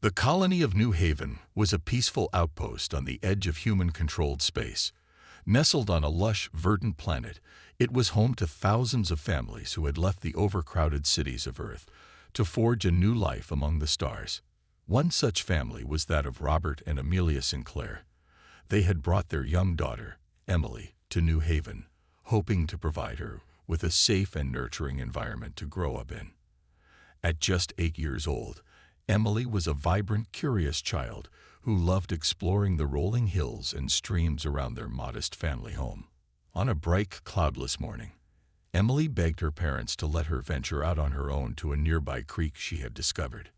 The colony of New Haven was a peaceful outpost on the edge of human-controlled space. Nestled on a lush, verdant planet, it was home to thousands of families who had left the overcrowded cities of Earth to forge a new life among the stars. One such family was that of Robert and Amelia Sinclair. They had brought their young daughter, Emily, to New Haven, hoping to provide her with a safe and nurturing environment to grow up in. At just 8 years old, Emily was a vibrant, curious child who loved exploring the rolling hills and streams around their modest family home. On a bright, cloudless morning, Emily begged her parents to let her venture out on her own to a nearby creek she had discovered.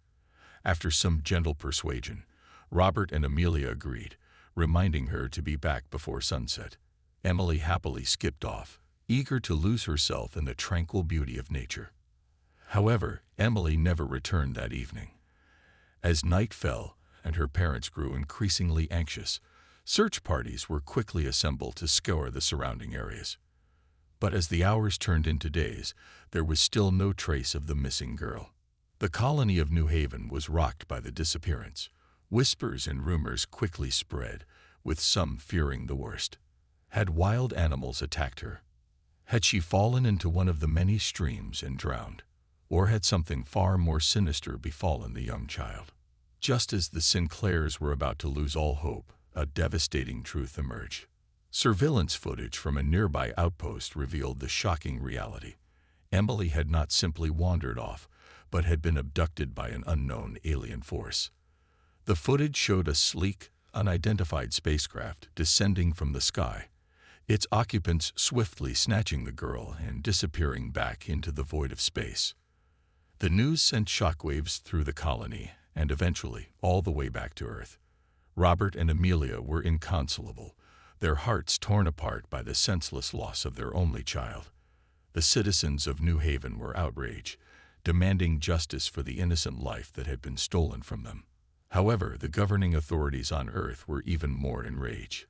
After some gentle persuasion, Robert and Amelia agreed, reminding her to be back before sunset. Emily happily skipped off, eager to lose herself in the tranquil beauty of nature. However, Emily never returned that evening. As night fell and her parents grew increasingly anxious, search parties were quickly assembled to scour the surrounding areas. But as the hours turned into days, there was still no trace of the missing girl. The colony of New Haven was rocked by the disappearance. Whispers and rumors quickly spread, with some fearing the worst. Had wild animals attacked her? Had she fallen into one of the many streams and drowned? Or had something far more sinister befallen the young child? Just as the Sinclairs were about to lose all hope, a devastating truth emerged. Surveillance footage from a nearby outpost revealed the shocking reality. Emily had not simply wandered off, but had been abducted by an unknown alien force. The footage showed a sleek, unidentified spacecraft descending from the sky, its occupants swiftly snatching the girl and disappearing back into the void of space. The news sent shockwaves through the colony and eventually all the way back to Earth. Robert and Amelia were inconsolable, their hearts torn apart by the senseless loss of their only child. The citizens of New Haven were outraged, demanding justice for the innocent life that had been stolen from them. However, the governing authorities on Earth were even more enraged.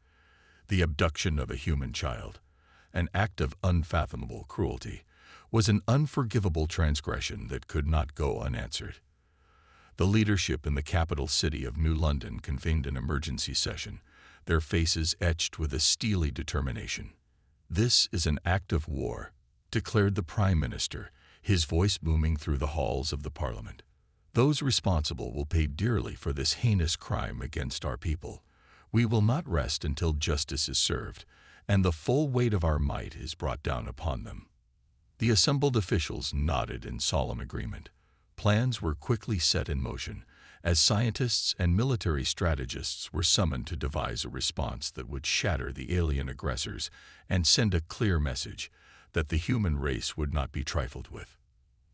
The abduction of a human child, an act of unfathomable cruelty, was an unforgivable transgression that could not go unanswered. The leadership in the capital city of New London convened an emergency session, their faces etched with a steely determination. "This is an act of war," declared the Prime Minister, his voice booming through the halls of the Parliament. "Those responsible will pay dearly for this heinous crime against our people. We will not rest until justice is served, and the full weight of our might is brought down upon them." The assembled officials nodded in solemn agreement. Plans were quickly set in motion, as scientists and military strategists were summoned to devise a response that would shatter the alien aggressors and send a clear message that the human race would not be trifled with.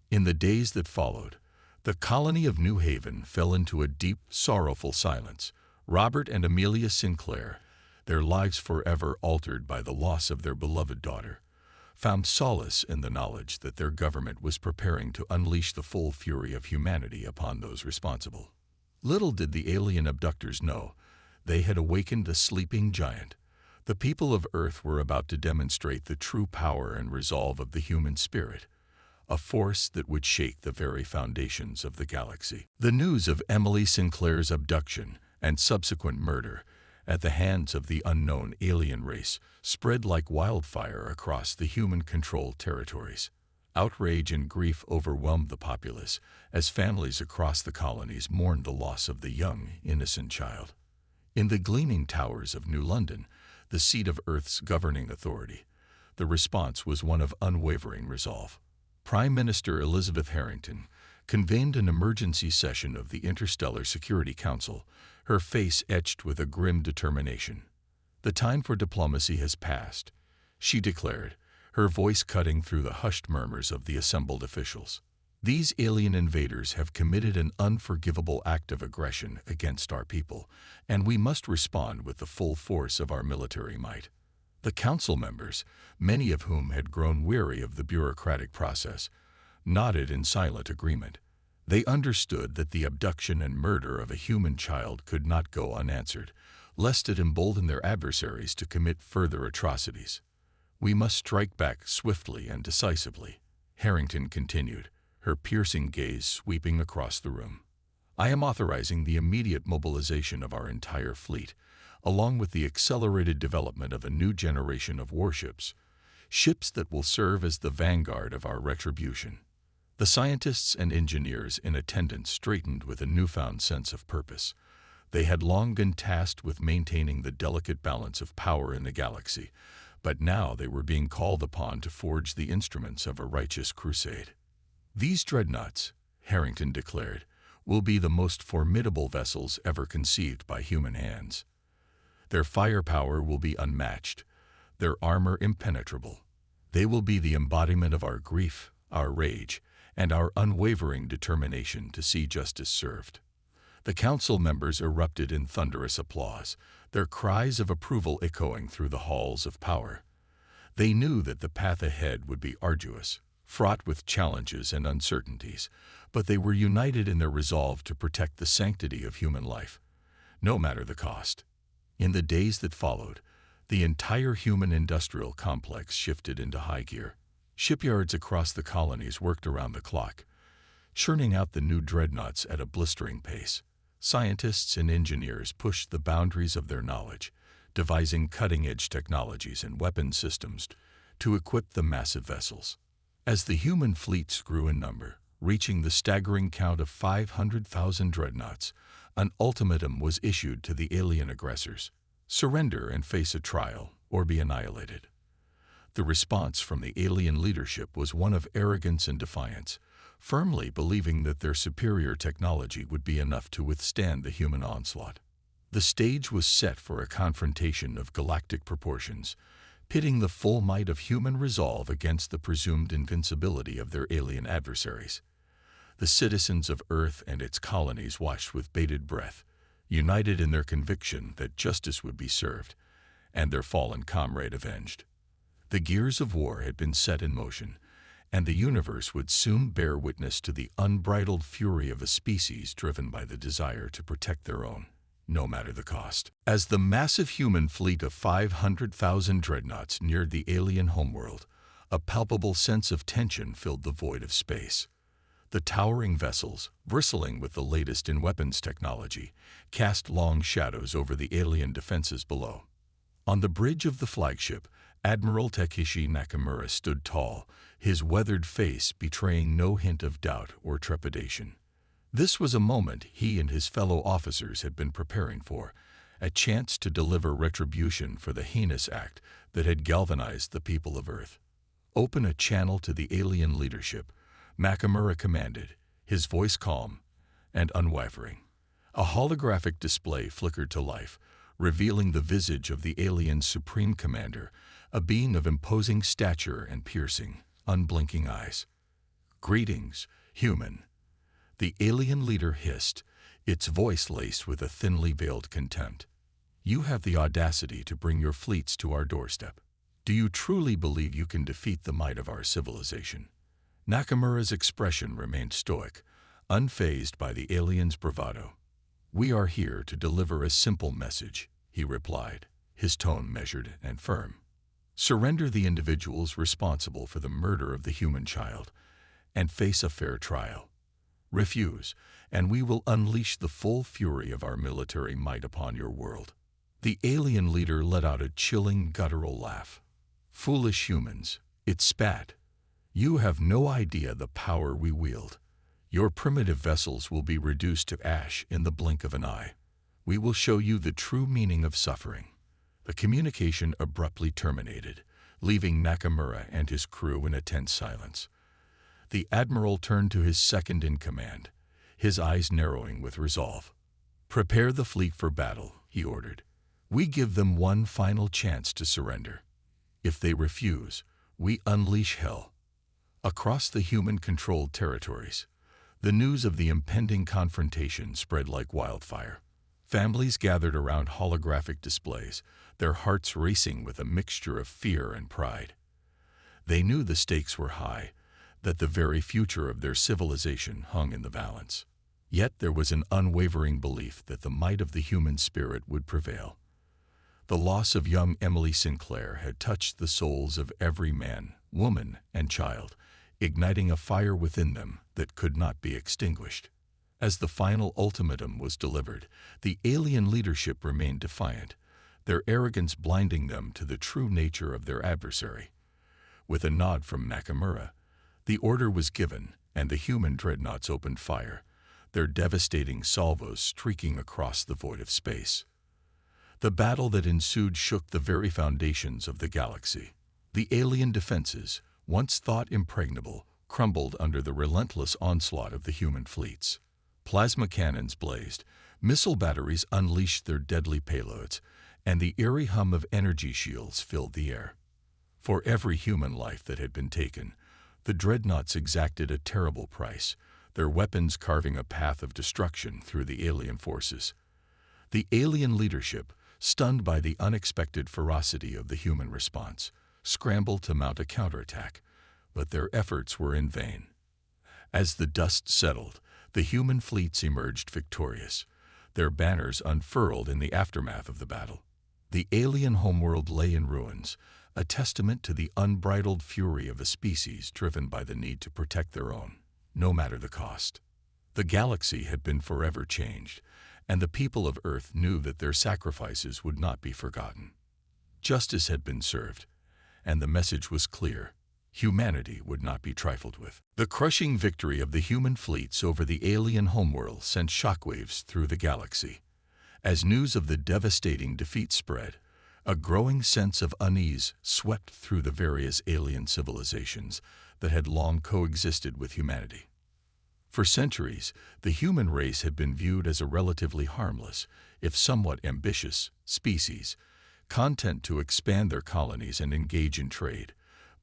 In the days that followed, the colony of New Haven fell into a deep, sorrowful silence. Robert and Amelia Sinclair, their lives forever altered by the loss of their beloved daughter, found solace in the knowledge that their government was preparing to unleash the full fury of humanity upon those responsible. Little did the alien abductors know, they had awakened a sleeping giant. The people of Earth were about to demonstrate the true power and resolve of the human spirit, a force that would shake the very foundations of the galaxy. The news of Emily Sinclair's abduction and subsequent murder at the hands of the unknown alien race spread like wildfire across the human-controlled territories. Outrage and grief overwhelmed the populace as families across the colonies mourned the loss of the young, innocent child. In the gleaming towers of New London, the seat of Earth's governing authority, the response was one of unwavering resolve. Prime Minister Elizabeth Harrington convened an emergency session of the Interstellar Security Council, her face etched with a grim determination. "The time for diplomacy has passed," she declared, her voice cutting through the hushed murmurs of the assembled officials. "These alien invaders have committed an unforgivable act of aggression against our people, and we must respond with the full force of our military might." The council members, many of whom had grown weary of the bureaucratic process, nodded in silent agreement. They understood that the abduction and murder of a human child could not go unanswered, lest it embolden their adversaries to commit further atrocities. "We must strike back swiftly and decisively," Harrington continued, her piercing gaze sweeping across the room. I am authorizing the immediate mobilization of our entire fleet, along with the accelerated development of a new generation of warships, ships that will serve as the vanguard of our retribution. The scientists and engineers in attendance straightened with a newfound sense of purpose. They had long been tasked with maintaining the delicate balance of power in the galaxy, but now they were being called upon to forge the instruments of a righteous crusade. "These dreadnoughts," Harrington declared, "will be the most formidable vessels ever conceived by human hands. Their firepower will be unmatched, their armor impenetrable. They will be the embodiment of our grief, our rage, and our unwavering determination to see justice served." The council members erupted in thunderous applause, their cries of approval echoing through the halls of power. They knew that the path ahead would be arduous, fraught with challenges and uncertainties, but they were united in their resolve to protect the sanctity of human life, no matter the cost. In the days that followed, the entire human industrial complex shifted into high gear. Shipyards across the colonies worked around the clock, churning out the new dreadnoughts at a blistering pace. Scientists and engineers pushed the boundaries of their knowledge, devising cutting-edge technologies and weapon systems to equip the massive vessels. As the human fleets grew in number, reaching the staggering count of 500,000 dreadnoughts, an ultimatum was issued to the alien aggressors: surrender and face a trial, or be annihilated. The response from the alien leadership was one of arrogance and defiance, firmly believing that their superior technology would be enough to withstand the human onslaught. The stage was set for a confrontation of galactic proportions, pitting the full might of human resolve against the presumed invincibility of their alien adversaries. The citizens of Earth and its colonies watched with bated breath, united in their conviction that justice would be served and their fallen comrade avenged. The gears of war had been set in motion, and the universe would soon bear witness to the unbridled fury of a species driven by the desire to protect their own, no matter the cost. As the massive human fleet of 500,000 dreadnoughts neared the alien homeworld, a palpable sense of tension filled the void of space. The towering vessels, bristling with the latest in weapons technology, cast long shadows over the alien defenses below. On the bridge of the flagship, Admiral Takeshi Nakamura stood tall, his weathered face betraying no hint of doubt or trepidation. This was a moment he and his fellow officers had been preparing for, a chance to deliver retribution for the heinous act that had galvanized the people of Earth. "Open a channel to the alien leadership," Nakamura commanded, his voice calm and unwavering. A holographic display flickered to life, revealing the visage of the alien's supreme commander, a being of imposing stature and piercing, unblinking eyes. "Greetings, human," the alien leader hissed, its voice laced with a thinly veiled contempt. "You have the audacity to bring your fleets to our doorstep. Do you truly believe you can defeat the might of our civilization?" Nakamura's expression remained stoic, unfazed by the alien's bravado. "We are here to deliver a simple message," he replied, his tone measured and firm. "Surrender the individuals responsible for the murder of the human child, and face a fair trial. Refuse, and we will unleash the full fury of our military might upon your world." The alien leader let out a chilling, guttural laugh. "Foolish humans," it spat. "You have no idea the power we wield. Your primitive vessels will be reduced to ash in the blink of an eye. We will show you the true meaning of suffering." The communication abruptly terminated, leaving Nakamura and his crew in a tense silence. The admiral turned to his second-in-command, his eyes narrowing with resolve. "Prepare the fleet for battle," he ordered. "We give them one final chance to surrender. If they refuse, we unleash hell." Across the human-controlled territories, the news of the impending confrontation spread like wildfire. Families gathered around holographic displays, their hearts racing with a mixture of fear and pride. They knew the stakes were high, that the very future of their civilization hung in the balance. Yet there was an unwavering belief that the might of the human spirit would prevail. The loss of young Emily Sinclair had touched the souls of every man, woman, and child, igniting a fire within them that could not be extinguished. As the final ultimatum was delivered, the alien leadership remained defiant, their arrogance blinding them to the true nature of their adversary. With a nod from Nakamura, the order was given, and the human dreadnoughts opened fire, their devastating salvos streaking across the void of space. The battle that ensued shook the very foundations of the galaxy. The alien defenses, once thought impregnable, crumbled under the relentless onslaught of the human fleets. Plasma cannons blazed, missile batteries unleashed their deadly payloads, and the eerie hum of energy shields filled the air. For every human life that had been taken, the dreadnoughts exacted a terrible price, their weapons carving a path of destruction through the alien forces. The alien leadership, stunned by the unexpected ferocity of the human response, scrambled to mount a counterattack, but their efforts were in vain. As the dust settled, the human fleets emerged victorious, their banners unfurled in the aftermath of the battle. The alien homeworld lay in ruins, a testament to the unbridled fury of a species driven by the need to protect their own, no matter the cost. The galaxy had been forever changed, and the people of Earth knew that their sacrifices would not be forgotten. Justice had been served, and the message was clear: humanity would not be trifled with. The crushing victory of the human fleets over the alien homeworld sent shockwaves through the galaxy. As news of the devastating defeat spread, a growing sense of unease swept through the various alien civilizations that had long coexisted with humanity. For centuries, the human race had been viewed as a relatively harmless, if somewhat ambitious, species, content to expand their colonies and engage in trade,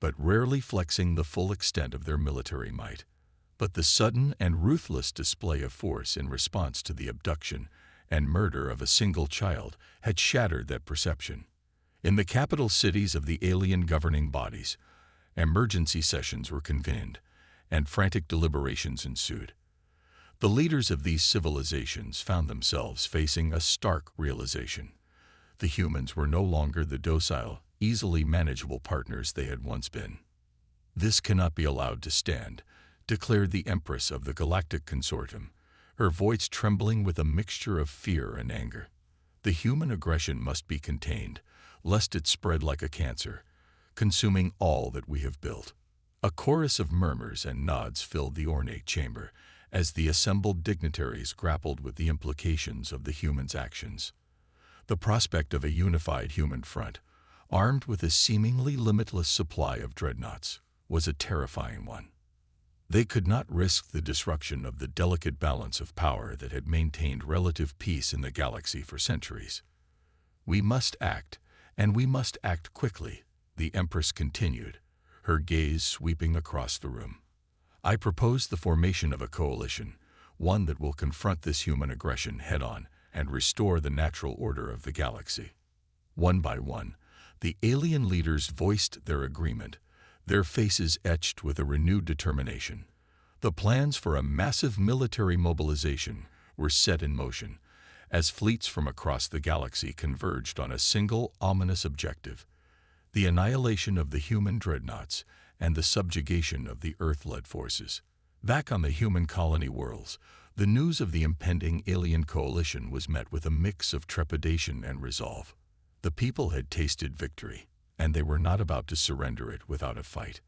but rarely flexing the full extent of their military might. But the sudden and ruthless display of force in response to the abduction and murder of a single child had shattered that perception. In the capital cities of the alien governing bodies, emergency sessions were convened, and frantic deliberations ensued. The leaders of these civilizations found themselves facing a stark realization. The humans were no longer the docile, easily manageable partners they had once been. "This cannot be allowed to stand," declared the Empress of the Galactic Consortium, her voice trembling with a mixture of fear and anger. "The human aggression must be contained, lest it spread like a cancer, consuming all that we have built." A chorus of murmurs and nods filled the ornate chamber as the assembled dignitaries grappled with the implications of the humans' actions. The prospect of a unified human front, armed with a seemingly limitless supply of dreadnoughts, was a terrifying one. They could not risk the disruption of the delicate balance of power that had maintained relative peace in the galaxy for centuries. "We must act, and we must act quickly," the Empress continued, her gaze sweeping across the room. "I propose the formation of a coalition, one that will confront this human aggression head-on and restore the natural order of the galaxy." One by one, the alien leaders voiced their agreement, their faces etched with a renewed determination. The plans for a massive military mobilization were set in motion, as fleets from across the galaxy converged on a single ominous objective: the annihilation of the human dreadnoughts and the subjugation of the Earth-led forces. Back on the human colony worlds, the news of the impending alien coalition was met with a mix of trepidation and resolve. The people had tasted victory, and they were not about to surrender it without a fight.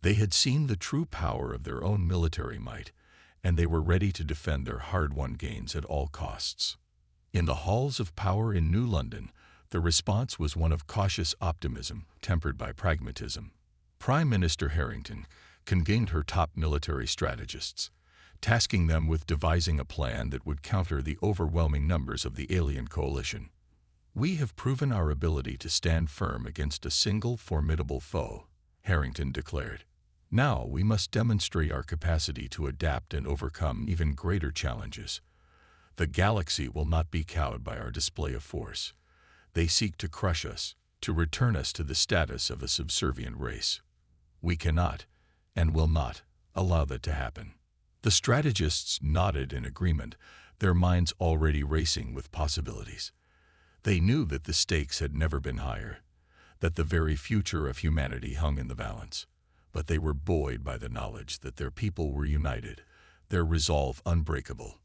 They had seen the true power of their own military might, and they were ready to defend their hard-won gains at all costs. In the halls of power in New London, the response was one of cautious optimism tempered by pragmatism. Prime Minister Harrington convened her top military strategists, tasking them with devising a plan that would counter the overwhelming numbers of the alien coalition. "We have proven our ability to stand firm against a single formidable foe," Harrington declared. "Now we must demonstrate our capacity to adapt and overcome even greater challenges. The galaxy will not be cowed by our display of force. They seek to crush us, to return us to the status of a subservient race. We cannot, and will not, allow that to happen." The strategists nodded in agreement, their minds already racing with possibilities. They knew that the stakes had never been higher, that the very future of humanity hung in the balance, but they were buoyed by the knowledge that their people were united, their resolve unbreakable.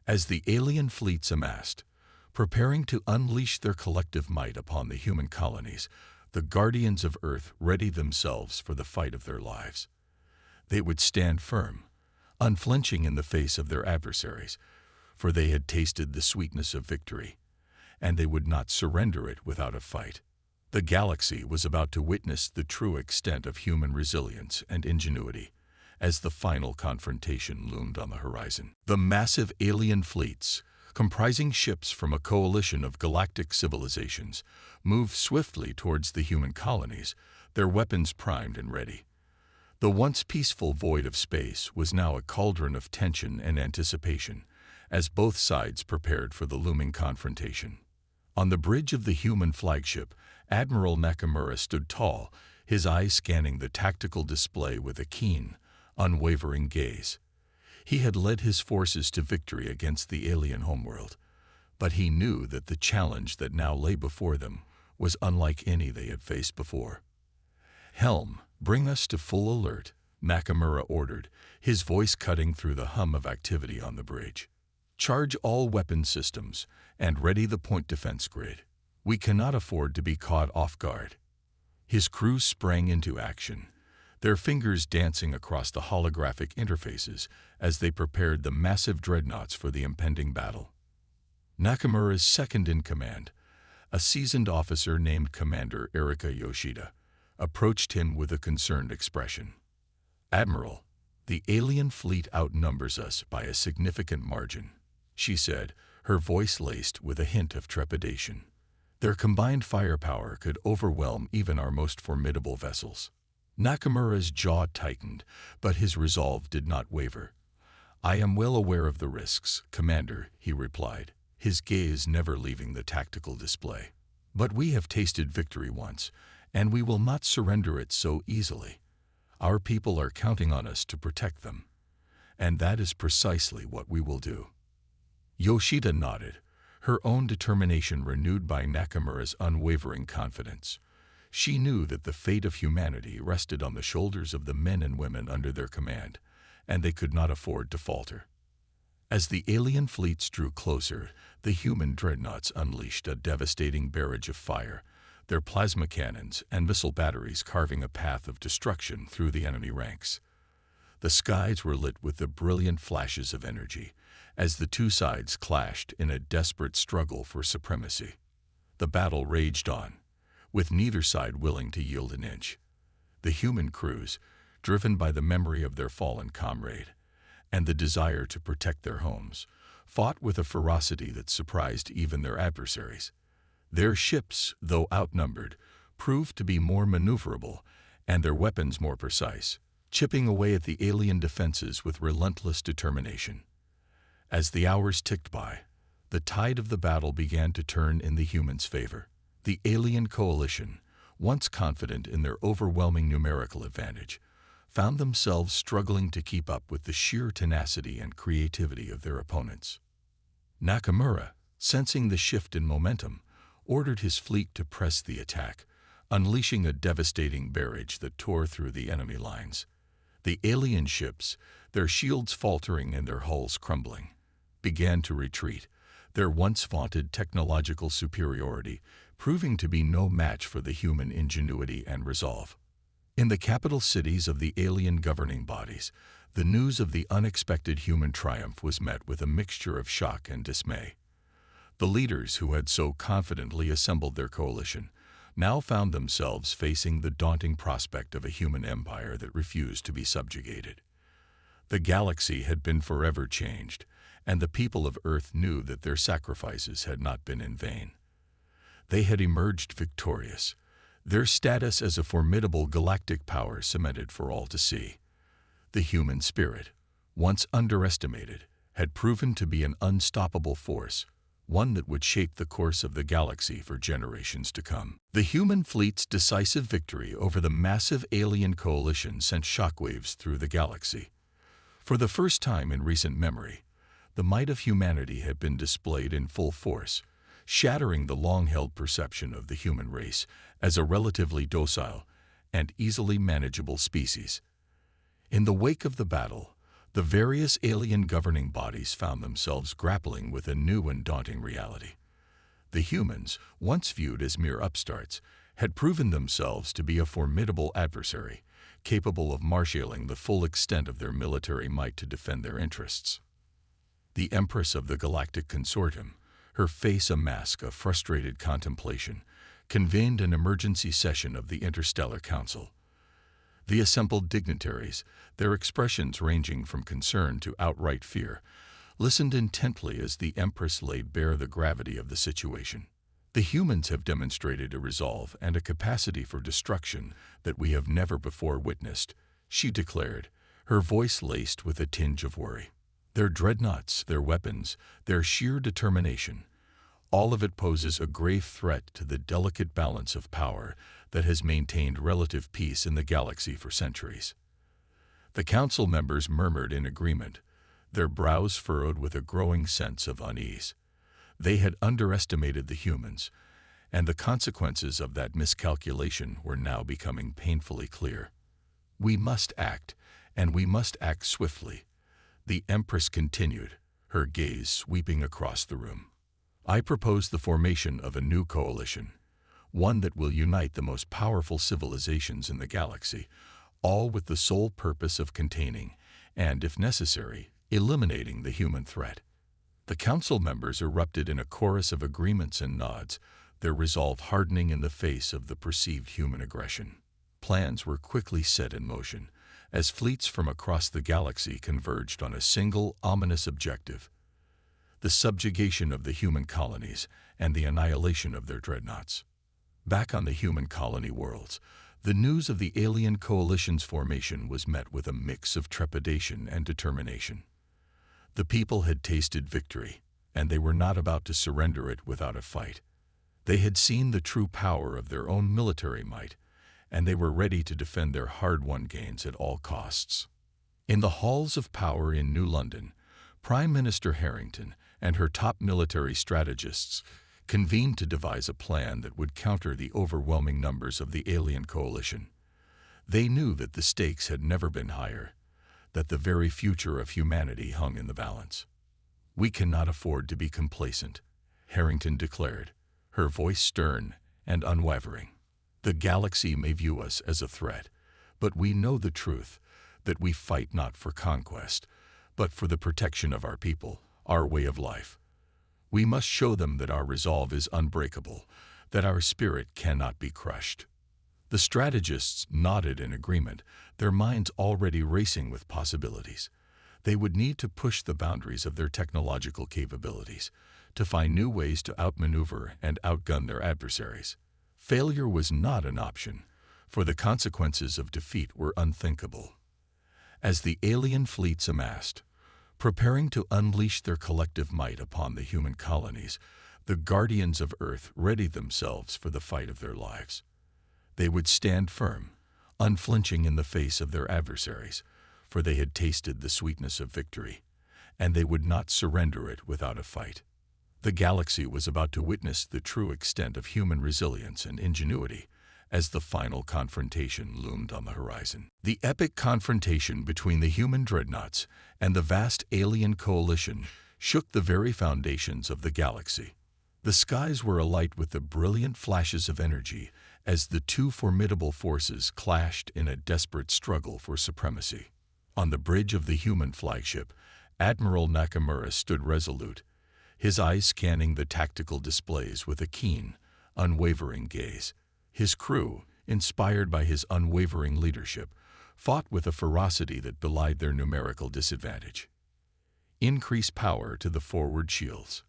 As the alien fleets amassed, preparing to unleash their collective might upon the human colonies, the guardians of Earth readied themselves for the fight of their lives. They would stand firm, unflinching in the face of their adversaries, for they had tasted the sweetness of victory, and they would not surrender it without a fight. The galaxy was about to witness the true extent of human resilience and ingenuity as the final confrontation loomed on the horizon. The massive alien fleets, comprising ships from a coalition of galactic civilizations, moved swiftly towards the human colonies, their weapons primed and ready. The once peaceful void of space was now a cauldron of tension and anticipation, as both sides prepared for the looming confrontation. On the bridge of the human flagship, Admiral Nakamura stood tall, his eyes scanning the tactical display with a keen, unwavering gaze. He had led his forces to victory against the alien homeworld, but he knew that the challenge that now lay before them was unlike any they had faced before. "Helm, bring us to full alert," Nakamura ordered, his voice cutting through the hum of activity on the bridge. "Charge all weapon systems and ready the point defense grid. We cannot afford to be caught off guard." His crew sprang into action, their fingers dancing across the holographic interfaces as they prepared the massive dreadnoughts for the impending battle. Nakamura's second-in-command, a seasoned officer named Commander Erika Yoshida, approached him with a concerned expression. "Admiral, the alien fleet outnumbers us by a significant margin," she said, her voice laced with a hint of trepidation. "Their combined firepower could overwhelm even our most formidable vessels." Nakamura's jaw tightened, but his resolve did not waver. "I am well aware of the risks, Commander," he replied, his gaze never leaving the tactical display. "But we have tasted victory once, and we will not surrender it so easily. Our people are counting on us to protect them, and that is precisely what we will do." Yoshida nodded, her own determination renewed by Nakamura's unwavering confidence. She knew that the fate of humanity rested on the shoulders of the men and women under their command, and they could not afford to falter. As the alien fleets drew closer, the human dreadnoughts unleashed a devastating barrage of fire, their plasma cannons and missile batteries carving a path of destruction through the enemy ranks. The skies were lit with the brilliant flashes of energy, as the two sides clashed in a desperate struggle for supremacy. The battle raged on, with neither side willing to yield an inch. The human crews, driven by the memory of their fallen comrade and the desire to protect their homes, fought with a ferocity that surprised even their adversaries. Their ships, though outnumbered, proved to be more maneuverable and their weapons more precise, chipping away at the alien defenses with relentless determination. As the hours ticked by, the tide of the battle began to turn in the humans' favor. The alien coalition, once confident in their overwhelming numerical advantage, found themselves struggling to keep up with the sheer tenacity and creativity of their opponents. Nakamura, sensing the shift in momentum, ordered his fleet to press the attack, unleashing a devastating barrage that tore through the enemy lines. The alien ships, their shields faltering and their hulls crumbling, began to retreat, their once vaunted technological superiority proving to be no match for the human ingenuity and resolve. In the capital cities of the alien governing bodies, the news of the unexpected human triumph was met with a mixture of shock and dismay. The leaders who had so confidently assembled their coalition now found themselves facing the daunting prospect of a human empire that refused to be subjugated. The galaxy had been forever changed, and the people of Earth knew that their sacrifices had not been in vain. They had emerged victorious, their status as a formidable galactic power cemented for all to see. The human spirit, once underestimated, had proven to be an unstoppable force, one that would shape the course of the galaxy for generations to come. The human fleet's decisive victory over the massive alien coalition sent shockwaves through the galaxy. For the first time in recent memory, the might of humanity had been displayed in full force, shattering the long-held perception of the human race as a relatively docile and easily manageable species. In the wake of the battle, The various alien governing bodies found themselves grappling with a new and daunting reality. The humans, once viewed as mere upstarts, had proven themselves to be a formidable adversary, capable of marshalling the full extent of their military might to defend their interests. The Empress of the Galactic Consortium, her face a mask of frustrated contemplation, convened an emergency session of the Interstellar Council. The assembled dignitaries, their expressions ranging from concern to outright fear, listened intently as the Empress laid bare the gravity of the situation. The humans have demonstrated a resolve and a capacity for destruction that we have never before witnessed, she declared, her voice laced with a tinge of worry. Their dreadnoughts, their weapons, their sheer determination, all of it poses a grave threat to the delicate balance of power that has maintained relative peace in the galaxy for centuries. The council members murmured in agreement, their brows furrowed with a growing sense of unease. They had underestimated the humans, and the consequences of that miscalculation were now becoming painfully clear. We must act, and we must act swiftly, the Empress continued, her gaze sweeping across the room. I propose the formation of a new coalition, one that will unite the most powerful civilizations in the galaxy, all with the sole purpose of containing, and, if necessary, eliminating the human threat. The council members erupted in a chorus of agreements and nods, their resolve hardening in the face of the perceived human aggression. Plans were quickly set in motion, as fleets from across the galaxy converged on a single, ominous objective: the subjugation of the human colonies and the annihilation of their dreadnoughts. Back on the human colony worlds, the news of the alien coalition's formation was met with a mix of trepidation and determination. The people had tasted victory, and they were not about to surrender it without a fight. They had seen the true power of their own military might, and they were ready to defend their hard-won gains at all costs. In the halls of power in New London, Prime Minister Harrington and her top military strategists convened to devise a plan that would counter the overwhelming numbers of the alien coalition. They knew that the stakes had never been higher, that the very future of humanity hung in the balance. We cannot afford to be complacent, Harrington declared, her voice stern and unwavering. The galaxy may view us as a threat, but we know the truth, that we fight not for conquest, but for the protection of our people, our way of life. We must show them that our resolve is unbreakable, that our spirit cannot be crushed. The strategists nodded in agreement, their minds already racing with possibilities. They would need to push the boundaries of their technological capabilities, to find new ways to outmaneuver and outgun their adversaries. Failure was not an option, for the consequences of defeat were unthinkable. As the alien fleets amassed, preparing to unleash their collective might upon the human colonies, the guardians of Earth readied themselves for the fight of their lives. They would stand firm, unflinching in the face of their adversaries, for they had tasted the sweetness of victory, and they would not surrender it without a fight. The galaxy was about to witness the true extent of human resilience and ingenuity as the final confrontation loomed on the horizon. The epic confrontation between the human dreadnoughts and the vast alien coalition shook the very foundations of the galaxy. The skies were alight with the brilliant flashes of energy as the two formidable forces clashed in a desperate struggle for supremacy. On the bridge of the human flagship, Admiral Nakamura stood resolute, his eyes scanning the tactical displays with a keen, unwavering gaze. His crew, inspired by his unwavering leadership, fought with a ferocity that belied their numerical disadvantage. Increase power to the forward shields,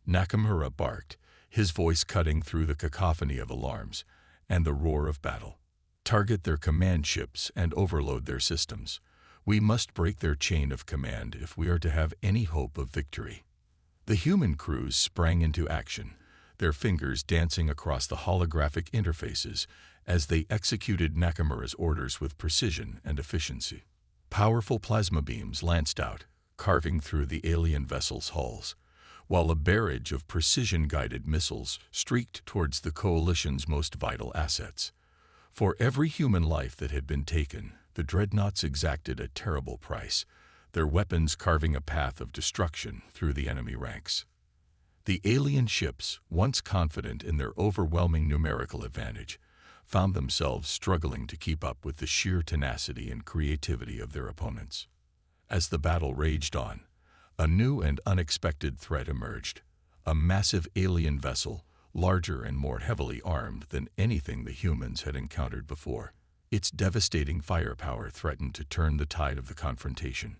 Nakamura barked, his voice cutting through the cacophony of alarms and the roar of battle. Target their command ships and overload their systems. We must break their chain of command if we are to have any hope of victory. The human crews sprang into action, their fingers dancing across the holographic interfaces as they executed Nakamura's orders with precision and efficiency. Powerful plasma beams lanced out, carving through the alien vessel's hulls, while a barrage of precision-guided missiles streaked towards the coalition's most vital assets. For every human life that had been taken, the dreadnoughts exacted a terrible price, their weapons carving a path of destruction through the enemy ranks. The alien ships, once confident in their overwhelming numerical advantage, found themselves struggling to keep up with the sheer tenacity and creativity of their opponents. As the battle raged on, a new and unexpected threat emerged: a massive alien vessel, larger and more heavily armed than anything the humans had encountered before. Its devastating firepower threatened to turn the tide of the confrontation,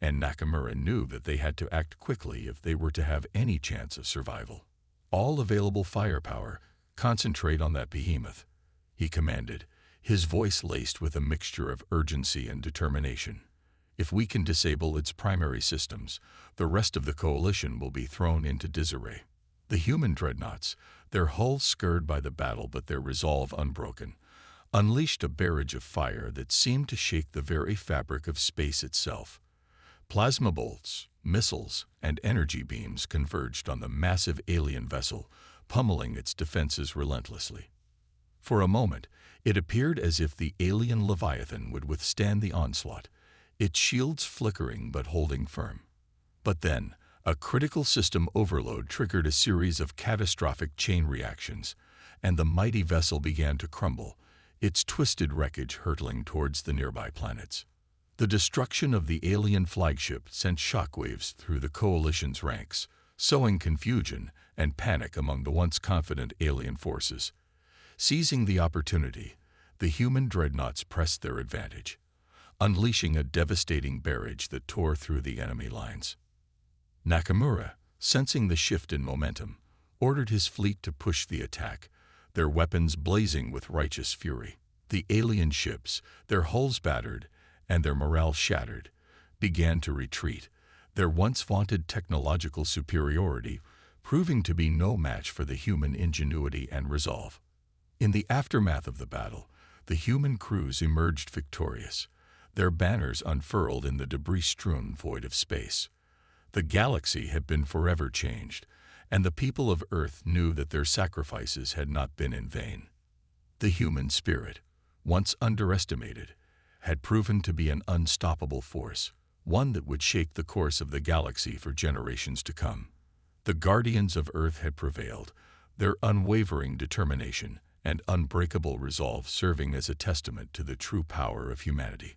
and Nakamura knew that they had to act quickly if they were to have any chance of survival. "All available firepower, concentrate on that behemoth," he commanded, his voice laced with a mixture of urgency and determination. "If we can disable its primary systems, the rest of the coalition will be thrown into disarray." The human dreadnoughts, their hulls scarred by the battle but their resolve unbroken, unleashed a barrage of fire that seemed to shake the very fabric of space itself. Plasma bolts, missiles, and energy beams converged on the massive alien vessel, pummeling its defenses relentlessly. For a moment, it appeared as if the alien Leviathan would withstand the onslaught, its shields flickering but holding firm. But then, a critical system overload triggered a series of catastrophic chain reactions, and the mighty vessel began to crumble, its twisted wreckage hurtling towards the nearby planets. The destruction of the alien flagship sent shockwaves through the coalition's ranks, sowing confusion and panic among the once confident alien forces. Seizing the opportunity, the human dreadnoughts pressed their advantage, unleashing a devastating barrage that tore through the enemy lines. Nakamura, sensing the shift in momentum, ordered his fleet to push the attack, their weapons blazing with righteous fury. The alien ships, their hulls battered and their morale shattered, began to retreat, their once vaunted technological superiority proving to be no match for the human ingenuity and resolve. In the aftermath of the battle, the human crews emerged victorious, their banners unfurled in the debris-strewn void of space. The galaxy had been forever changed, and the people of Earth knew that their sacrifices had not been in vain. The human spirit, once underestimated, had proven to be an unstoppable force, one that would shake the course of the galaxy for generations to come. The guardians of Earth had prevailed, their unwavering determination and unbreakable resolve serving as a testament to the true power of humanity.